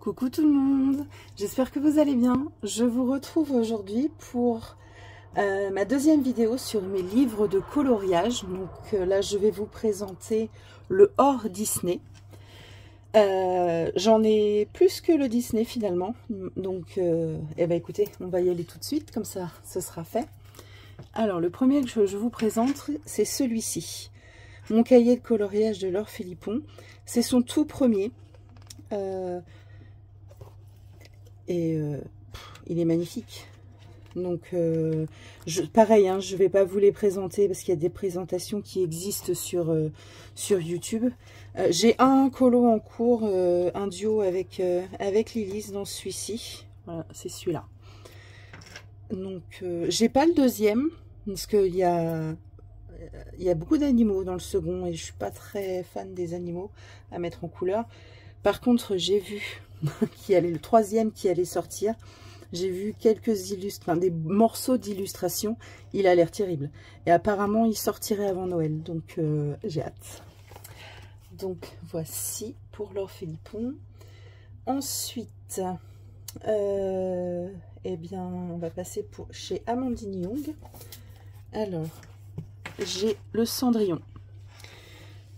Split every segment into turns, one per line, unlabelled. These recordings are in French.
Coucou tout le monde, j'espère que vous allez bien. Je vous retrouve aujourd'hui pour ma deuxième vidéo sur mes livres de coloriage. Donc là je vais vous présenter le hors Disney. J'en ai plus que le Disney finalement. Donc eh ben, écoutez, on va y aller tout de suite, comme ça ce sera fait. Alors le premier que je vous présente, c'est celui-ci. Mon cahier de coloriage de Laure Philippon. C'est son tout premier. Il est magnifique. Donc pareil, hein, je ne vais pas vous les présenter parce qu'il y a des présentations qui existent sur YouTube. J'ai un colo en cours, un duo avec Lilith dans celui-ci. Voilà, c'est celui-là. Donc j'ai pas le deuxième parce qu'il y a beaucoup d'animaux dans le second et je suis pas très fan des animaux à mettre en couleur. Par contre, j'ai vu le troisième qui allait sortir. J'ai vu des morceaux d'illustration. Il a l'air terrible. Et apparemment, il sortirait avant Noël. Donc, j'ai hâte. Donc, voici pour Laure Philippon. Ensuite, eh bien, on va passer chez Amandine Young. Alors, j'ai le Cendrillon.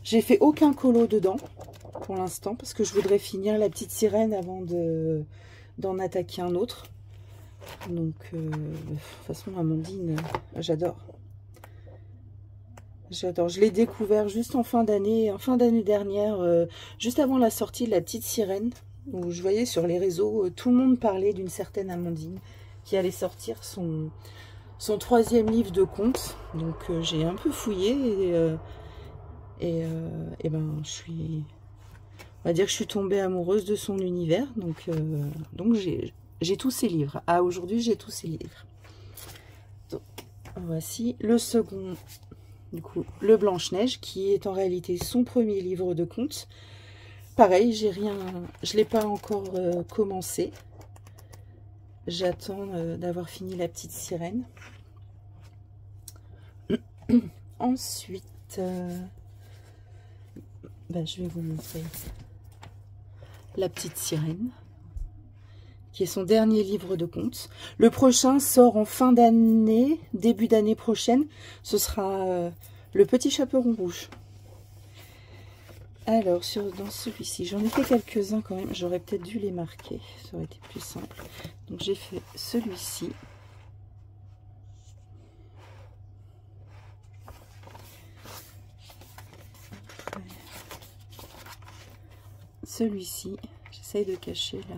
J'ai fait aucun colo dedans pour l'instant parce que je voudrais finir la petite sirène avant d'en attaquer un autre. Donc de toute façon Amandine, j'adore. J'adore. Je l'ai découvert juste en fin d'année dernière, juste avant la sortie de la petite sirène, où je voyais sur les réseaux tout le monde parlait d'une certaine Amandine qui allait sortir son troisième livre de contes. Donc j'ai un peu fouillé et ben on va dire que je suis tombée amoureuse de son univers. Donc j'ai tous ses livres. À aujourd'hui, j'ai tous ses livres. Donc, voici le second, du coup, le Blanche-Neige, qui est en réalité son premier livre de contes. Pareil, je ne l'ai pas encore commencé. J'attends d'avoir fini la petite sirène. Ensuite, je vais vous montrer la petite sirène, qui est son dernier livre de contes. Le prochain sort en fin d'année, début d'année prochaine. Ce sera le Petit Chaperon Rouge. Alors, dans celui-ci, j'en ai fait quelques-uns quand même. J'aurais peut-être dû les marquer. Ça aurait été plus simple. Donc, j'ai fait celui-ci. Celui-ci, j'essaye de cacher là.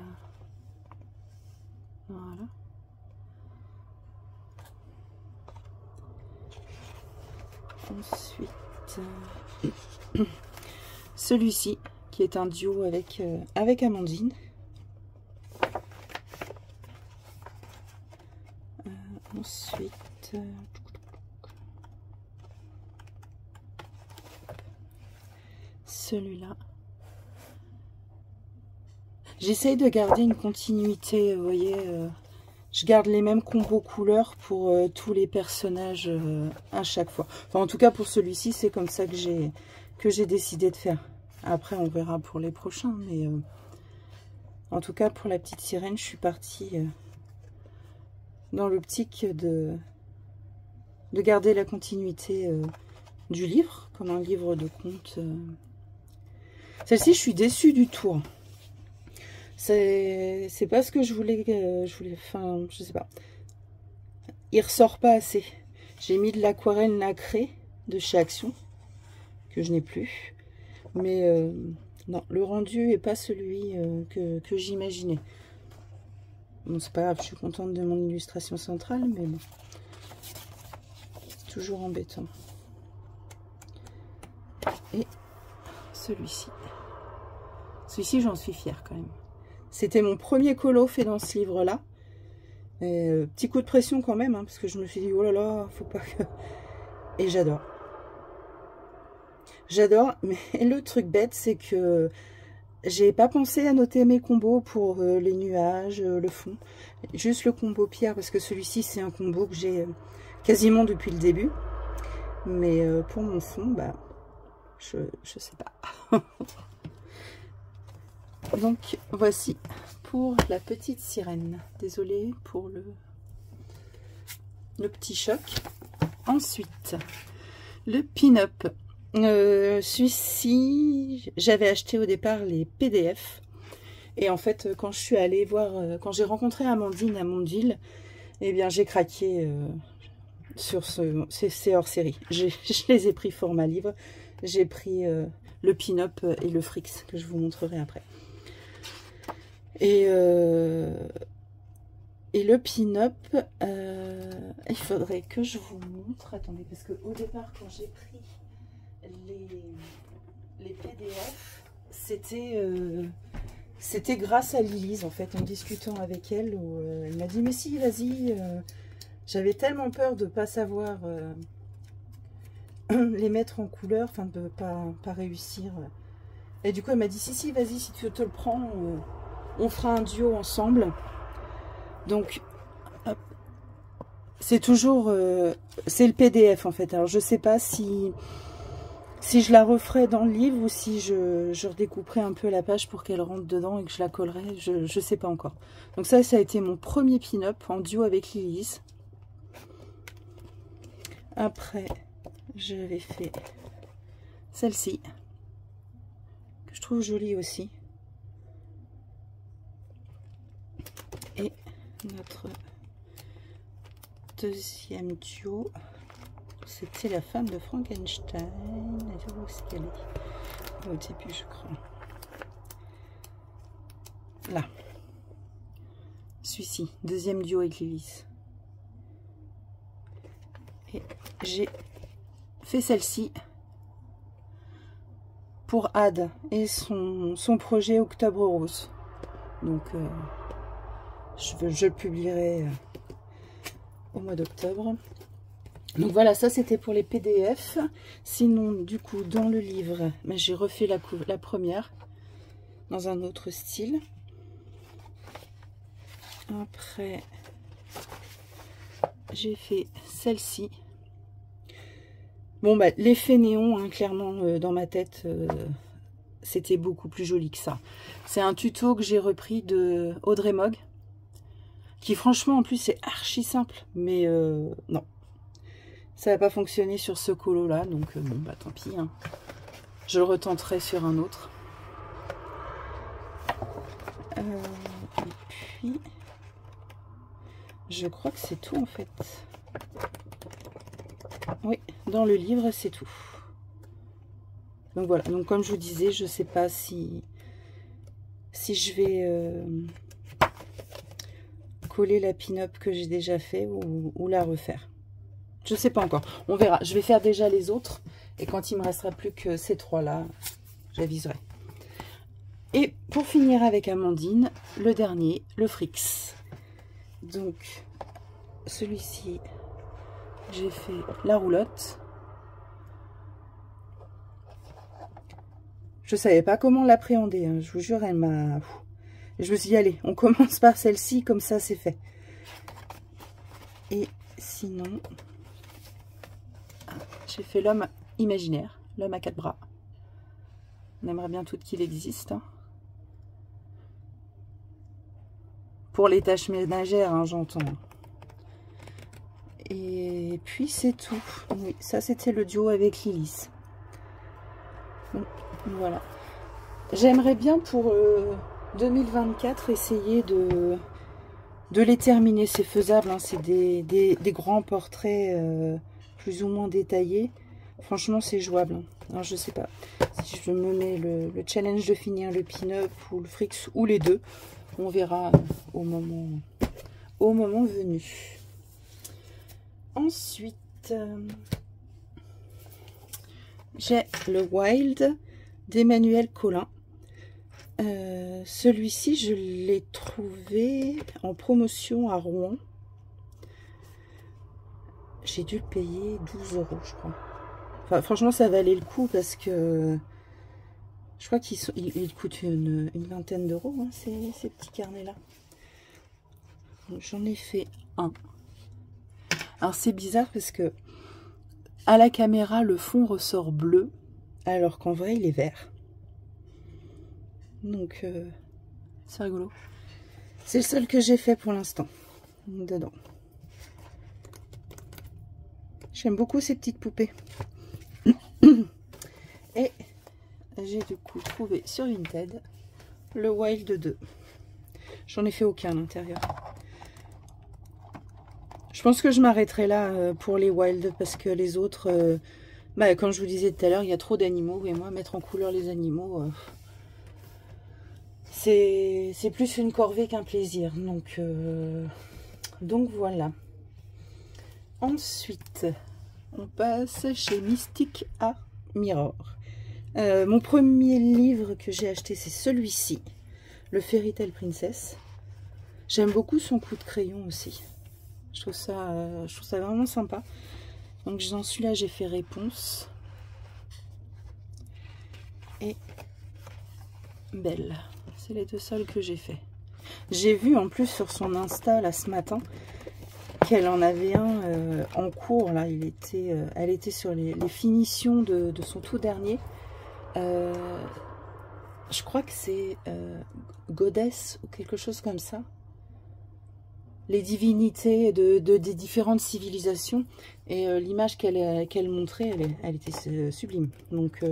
Voilà. Ensuite, celui-ci, qui est un duo avec Amandine. Ensuite, celui-là. J'essaye de garder une continuité, vous voyez, je garde les mêmes combos couleurs pour tous les personnages à chaque fois. Enfin, en tout cas, pour celui-ci, c'est comme ça que j'ai décidé de faire. Après, on verra pour les prochains, mais en tout cas, pour la petite sirène, je suis partie dans l'optique de garder la continuité du livre, comme un livre de contes. Celle-ci, je suis déçue du tour. C'est pas ce que je voulais, enfin, je sais pas. Il ressort pas assez. J'ai mis de l'aquarelle nacrée de chez Action, que je n'ai plus. Mais non, le rendu est pas celui que j'imaginais. Bon, c'est pas grave, je suis contente de mon illustration centrale, mais bon. C'est toujours embêtant. Et celui-ci. Celui-ci, j'en suis fière quand même. C'était mon premier colo fait dans ce livre-là. Petit coup de pression quand même, hein, parce que je me suis dit, oh là là, faut pas que... Et j'adore. J'adore, mais le truc bête, c'est que j'ai pas pensé à noter mes combos pour les nuages, le fond. Juste le combo pierre, parce que celui-ci, c'est un combo que j'ai quasiment depuis le début. Mais pour mon fond, je sais pas. Donc voici pour la petite sirène. Désolée pour le petit choc. Ensuite, le pin-up. Celui-ci, j'avais acheté au départ les PDF. Et en fait, quand je suis allée voir, quand j'ai rencontré Amandine à Mondeville, eh bien j'ai craqué sur c'est hors série. Je les ai pris format livre. J'ai pris le pin-up et le Frix que je vous montrerai après. Et le pin-up, il faudrait que je vous montre. Attendez, parce qu'au départ, quand j'ai pris les PDF, c'était grâce à Lilise, en fait, en discutant avec elle, où elle m'a dit, mais si, vas-y, j'avais tellement peur de ne pas savoir les mettre en couleur, enfin, de pas réussir. Et du coup, elle m'a dit, si, vas-y, si tu te le prends, on fera un duo ensemble. Donc, c'est toujours, c'est le PDF, en fait. Alors, je sais pas si je la referai dans le livre ou si je redécouperai un peu la page pour qu'elle rentre dedans et que je la collerai, je sais pas encore. Donc ça a été mon premier pin-up en duo avec Lilise. Après, j'avais fait celle-ci, que je trouve jolie aussi. Et notre deuxième duo, c'était la femme de Frankenstein. Où est-ce qu'elle est? Au début, je crois. Là. Celui-ci, deuxième duo avec Lilith. Et j'ai fait celle-ci pour Ad et son projet Octobre Rose. Donc, je le publierai au mois d'octobre. Donc voilà, ça c'était pour les PDF. Sinon, du coup, dans le livre, j'ai refait la première dans un autre style. Après, j'ai fait celle-ci. Bon, bah, l'effet néon, hein, clairement, dans ma tête, c'était beaucoup plus joli que ça. C'est un tuto que j'ai repris de Audrey Mogg, qui franchement, en plus, c'est archi simple. Mais non, ça n'a pas fonctionné sur ce colo-là, donc bon, bah tant pis. Hein. Je le retenterai sur un autre. Et puis, je crois que c'est tout, en fait. Oui, dans le livre, c'est tout. Donc voilà, donc comme je vous disais, je ne sais pas si je vais coller la pin-up que j'ai déjà fait ou la refaire. Je ne sais pas encore, on verra. Je vais faire déjà les autres et quand il me restera plus que ces trois-là, j'aviserai. Et pour finir avec Amandine, le dernier, le Frix. Donc, celui-ci, j'ai fait la roulotte. Je savais pas comment l'appréhender, hein. Je vous jure, elle m'a... Je me suis dit, allez, on commence par celle-ci, comme ça c'est fait. Et sinon, j'ai fait l'homme imaginaire, l'homme à 4 bras. On aimerait bien tout qu'il existe. Hein. Pour les tâches ménagères, hein, j'entends. Et puis c'est tout. Oui, ça c'était le duo avec Lilith. Donc, voilà. J'aimerais bien pour 2024 essayer de les terminer. C'est faisable, hein. C'est des grands portraits plus ou moins détaillés. Franchement, c'est jouable. Hein. Alors, je sais pas si je me mets le challenge de finir le pin-up ou le Frix ou les deux. On verra au moment venu. Ensuite, j'ai le Wild d'Emmanuel Collin. Celui-ci, je l'ai trouvé en promotion à Rouen. J'ai dû le payer 12 €, je crois. Enfin, franchement, ça valait le coup parce que je crois qu'il coûte une vingtaine d'euros, hein, ces petits carnets-là. J'en ai fait un. Alors, c'est bizarre parce que à la caméra, le fond ressort bleu, alors qu'en vrai, il est vert. Donc, c'est rigolo. C'est le seul que j'ai fait pour l'instant, dedans. J'aime beaucoup ces petites poupées. Et j'ai du coup trouvé sur Vinted le Wild 2. J'en ai fait aucun à l'intérieur. Je pense que je m'arrêterai là pour les Wild parce que les autres, comme je vous disais tout à l'heure, il y a trop d'animaux. Et moi, mettre en couleur les animaux, c'est plus une corvée qu'un plaisir. Donc voilà. Ensuite, on passe chez Mystic Art Mirror. Mon premier livre que j'ai acheté, c'est celui-ci, le Fairy Tail Princess. J'aime beaucoup son coup de crayon aussi. Je trouve ça vraiment sympa. Donc dans celui-là, j'ai fait Réponse. Et Belle. C'est les deux seuls que j'ai fait. J'ai vu en plus sur son Insta là ce matin qu'elle en avait un en cours. Là, elle était sur les finitions de son tout dernier. Je crois que c'est Goddess ou quelque chose comme ça. Les divinités des différentes civilisations. Et l'image qu'elle montrait, elle était sublime. Donc,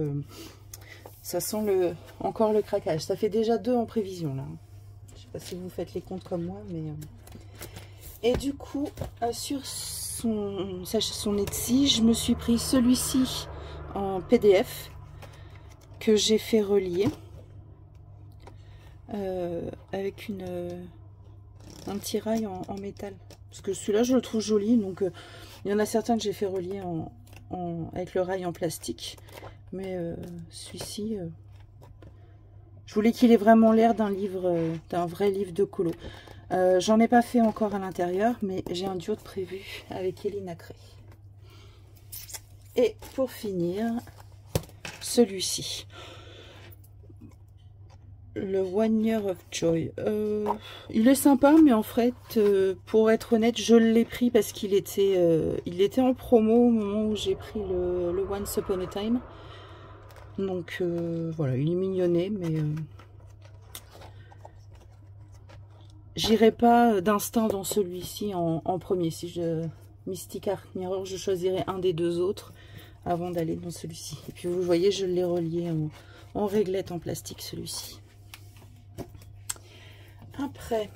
ça sent encore le craquage. Ça fait déjà 2 en prévision, là. Je sais pas si vous faites les comptes comme moi, mais... Et du coup, sur son Etsy, je me suis pris celui-ci en PDF que j'ai fait relier avec un petit rail en métal. Parce que celui-là, je le trouve joli. Donc, il y en a certains que j'ai fait relier avec le rail en plastique. Mais celui-ci, je voulais qu'il ait vraiment l'air d'un vrai livre de colo. J'en ai pas fait encore à l'intérieur, mais j'ai un duo de prévu avec Elina Cray. Et pour finir, celui-ci. Le One Year of Joy. Il est sympa, mais en fait, pour être honnête, je l'ai pris parce qu'il était en promo au moment où j'ai pris le Once Upon a Time. Donc voilà, il est mignonné, mais j'irai pas d'instinct dans celui-ci en premier. Si je Mystic Art Mirror, je choisirai un des deux autres avant d'aller dans celui-ci. Et puis vous voyez, je l'ai relié en réglette en plastique, celui-ci. Après,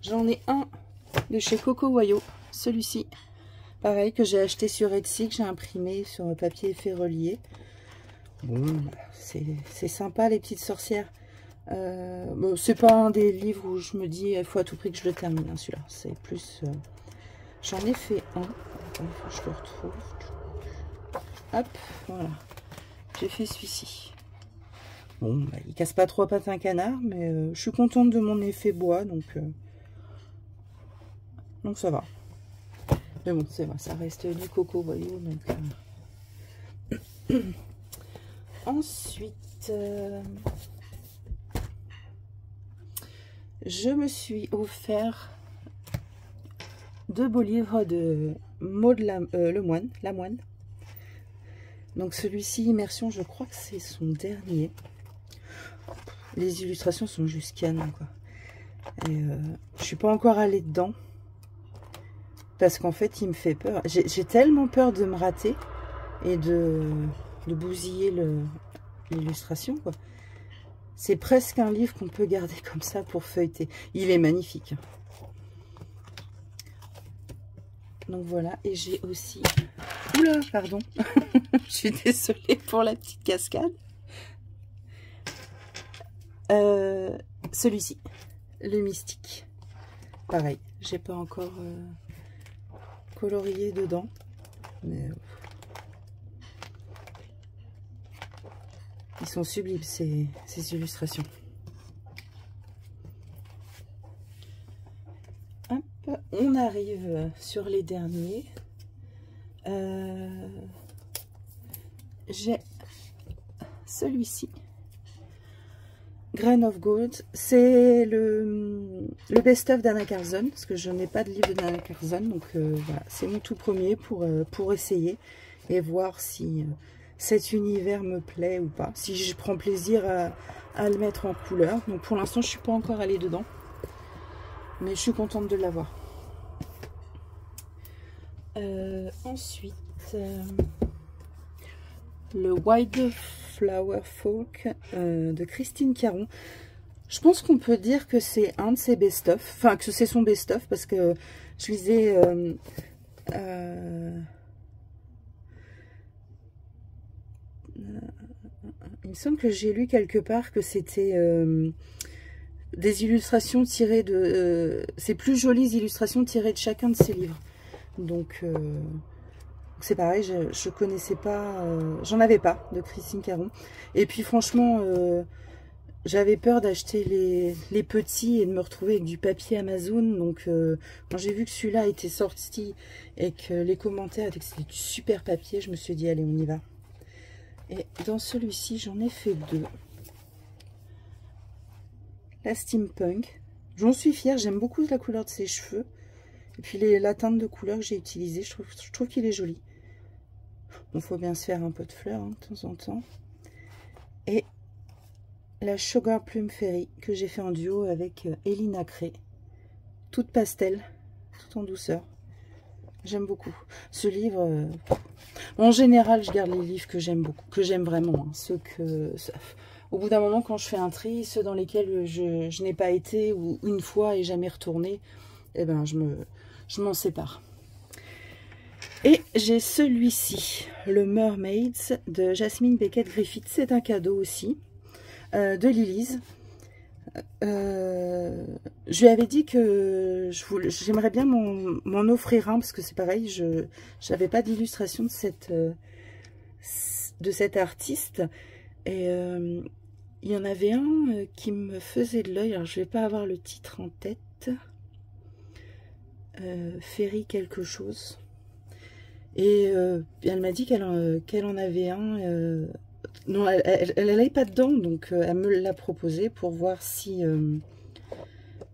j'en ai un de chez Coco Wayo, celui-ci. Pareil, que j'ai acheté sur Etsy, que j'ai imprimé sur papier fait relier. Bon, c'est sympa, les petites sorcières. Bon, c'est pas un des livres où je me dis il faut à tout prix que je le termine, hein, celui-là. C'est plus... J'en ai fait un. Attends, il faut que je le retrouve. Hop, voilà. J'ai fait celui-ci. Bon, bah, il casse pas 3 pattes à un canard, mais je suis contente de mon effet bois, donc ça va. Mais bon, c'est vrai, ça reste du Coco Wayo, donc... Ensuite, je me suis offert 2 beaux livres de Maud la Moine. Donc celui-ci, Immersion, je crois que c'est son dernier. Les illustrations sont juste canon, quoi. Et je suis pas encore allée dedans parce qu'en fait, il me fait peur. J'ai tellement peur de me rater et de bousiller l'illustration, quoi. C'est presque un livre qu'on peut garder comme ça pour feuilleter. Il est magnifique. Donc voilà, et j'ai aussi... Oula, pardon. Je suis désolée pour la petite cascade. Celui-ci, le Mystique. Pareil, j'ai pas encore colorié dedans. Mais... ils sont sublimes, ces illustrations. Hop, on arrive sur les derniers. J'ai celui-ci. Grain of Gold. C'est le best-of d'Anna Carson. Parce que je n'ai pas de livre d'Anna Carson. Donc voilà, c'est mon tout premier pour essayer. Et voir si... cet univers me plaît ou pas, si je prends plaisir à le mettre en couleur. Donc pour l'instant, je suis pas encore allée dedans. Mais je suis contente de l'avoir. Ensuite, le Wildflower Folk de Christine Caron. Je pense qu'on peut dire que c'est un de ses best-of. Enfin, que c'est son best-of parce que je lisais... il me semble que j'ai lu quelque part que c'était des illustrations tirées de... ces plus jolies illustrations tirées de chacun de ses livres. Donc c'est pareil, je connaissais pas... j'en avais pas de Christine Caron. Et puis franchement, j'avais peur d'acheter les petits et de me retrouver avec du papier Amazon. Donc quand j'ai vu que celui-là était sorti et que les commentaires étaient que c'était du super papier, je me suis dit allez, on y va. Et dans celui-ci, j'en ai fait deux. La Steampunk. J'en suis fière, j'aime beaucoup la couleur de ses cheveux. Et puis la teinte de couleur que j'ai utilisée, je trouve qu'il est joli. Bon, faut bien se faire un peu de fleurs hein, de temps en temps. Et la Sugar Plum Fairy que j'ai fait en duo avec Elina Cré. Toute pastel, tout en douceur. J'aime beaucoup. Ce livre, en général, je garde les livres que j'aime beaucoup, que j'aime vraiment. Hein, ceux que, au bout d'un moment, quand je fais un tri, ceux dans lesquels je n'ai pas été ou une fois et jamais retourné, eh ben, je m'en sépare. Et j'ai celui-ci, le Mermaids de Jasmine Beckett Griffith. C'est un cadeau aussi de Lilise. Je lui avais dit que j'aimerais bien m'en offrir un parce que c'est pareil, je n'avais pas d'illustration de cet artiste et il y en avait un qui me faisait de l'œil. Alors je vais pas avoir le titre en tête. Ferry quelque chose et elle m'a dit qu'elle en avait un. Non, elle n'allait pas dedans, donc elle me l'a proposé pour voir si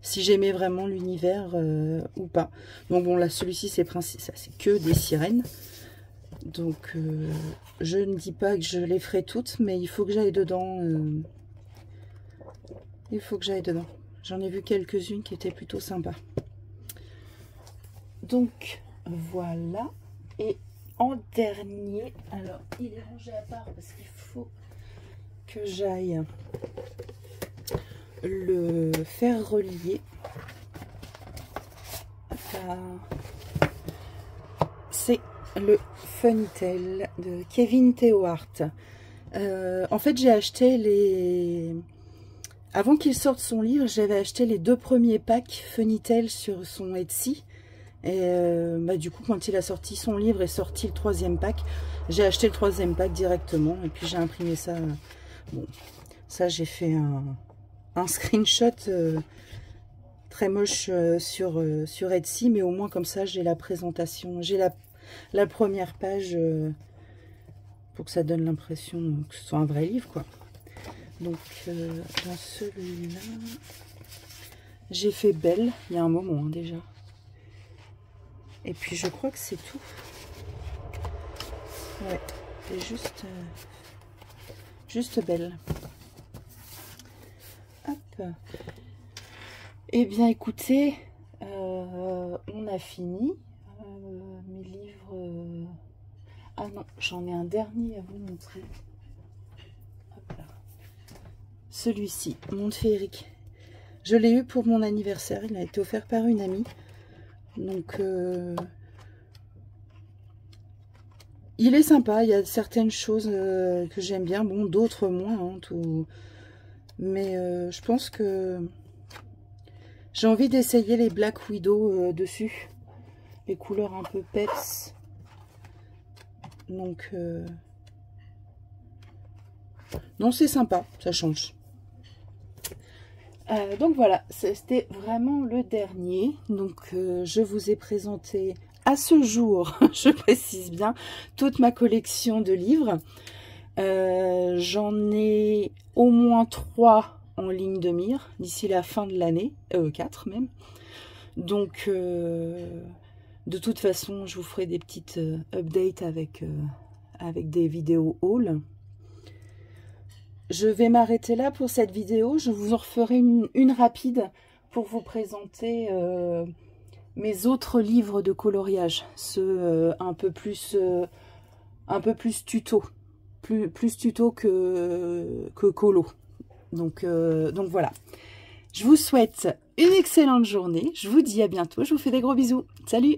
j'aimais vraiment l'univers ou pas. Donc bon, là, celui-ci, c'est que des sirènes. Donc, je ne dis pas que je les ferai toutes, mais il faut que j'aille dedans. Il faut que j'aille dedans. J'en ai vu quelques-unes qui étaient plutôt sympas. Donc, voilà. Et en dernier, alors, il est rangé à part parce qu'il faut que j'aille le faire relier. C'est le Funny Tale de Kevin Theohart. En fait, j'ai acheté les... Avant qu'il sorte son livre, j'avais acheté les 2 premiers packs Funny Tale sur son Etsy. Et du coup, quand il a sorti son livre et sorti le 3e pack, j'ai acheté le 3e pack directement. Et puis j'ai imprimé ça. Bon, ça j'ai fait un screenshot très moche sur Etsy. Mais au moins comme ça, j'ai la présentation. J'ai la première page pour que ça donne l'impression que ce soit un vrai livre, quoi. Donc dans celui-là, j'ai fait Belle il y a un moment hein, déjà. Et puis je crois que c'est tout. Ouais, c'est juste Belle. Hop. Eh bien écoutez, on a fini. Mes livres... Ah non, j'en ai un dernier à vous montrer. Hop là. Celui-ci, Monde féerique. Je l'ai eu pour mon anniversaire. Il a été offert par une amie. Donc, il est sympa. Il y a certaines choses que j'aime bien. Bon, d'autres moins. Hein, tout. Mais je pense que j'ai envie d'essayer les Black Widow dessus. Les couleurs un peu peps. Donc, non, c'est sympa. Ça change. Donc voilà, c'était vraiment le dernier. Donc je vous ai présenté à ce jour, je précise bien, toute ma collection de livres. J'en ai au moins 3 en ligne de mire d'ici la fin de l'année, 4 même. Donc de toute façon, je vous ferai des petites updates avec des vidéos haul. je vais m'arrêter là pour cette vidéo. Je vous en referai une rapide pour vous présenter mes autres livres de coloriage, ceux un peu plus tuto, plus tuto que colo. Donc voilà. Je vous souhaite une excellente journée. Je vous dis à bientôt. Je vous fais des gros bisous. Salut!